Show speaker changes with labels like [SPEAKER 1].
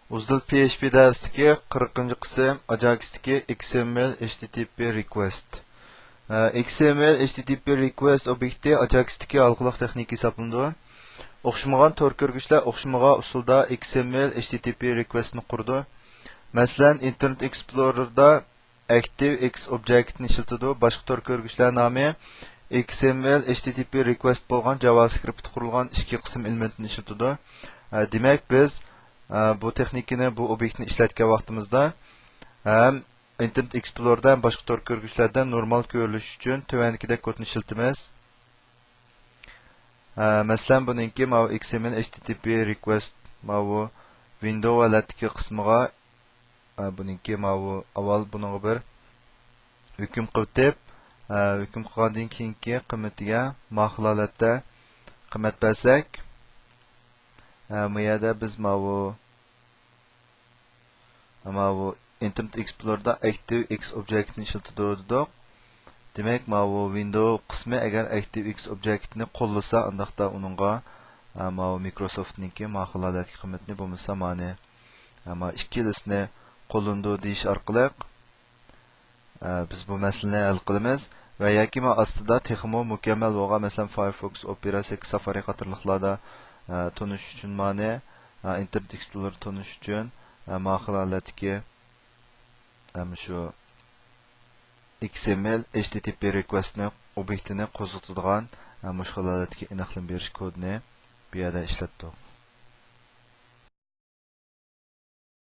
[SPEAKER 1] Uzdil PHP dersidagi 40 qism Ajax'dagi XML HTTP request. XML HTTP request obyekti Ajax'dagi algılıq texniki hisoblanadi. O'xshamagan tor ko'rgichlar o'xshamagan usulda XML HTTP requestni qurdi. Masalan, Internet Explorer'da ActiveX Object ni ishlatadi. Boshqa tor ko'rgichlar nomi XML HTTP request bo'lgan JavaScript qurilgan ikki qism elementni ishlatadi. Demak, biz bu texnikani, bu obyektni ishlatgan vaqtimizda ham Internet Explorer'dan boshqa tor ko'rgichlardan normal ko'rilish uchun tuvandagidek kodni ishlatamiz. Masalan, buningki XML HTTP request window alatdagi qismiga buningki avval buningga bir hukm qilib, hukm qilgandan keyingi qiymatiga mahlolatda qiymat bersak, bu yerda biz Internet Explorer'da ActiveX Object'ni ishlatdik. Demak, window qismi agar ActiveX Object'ni qo'llasa, undaqda uningga Microsoft'ningki mahlolatdagi qiymatni bo'lmasa, ikkilisini qo'llandi deyish orqali biz bu masalani hal qilamiz va yoki ostida texmo mukammal bo'lgan, masalan Firefox, Opera, Safari qatorliqlarda tonish uchun Internet Explorer tonish uchun mahlolatdagi shu XML HTTP requestni obyektini qo'zg'atadigan mushkilotga aniqlik berish kodini bu yerda ishlatdik.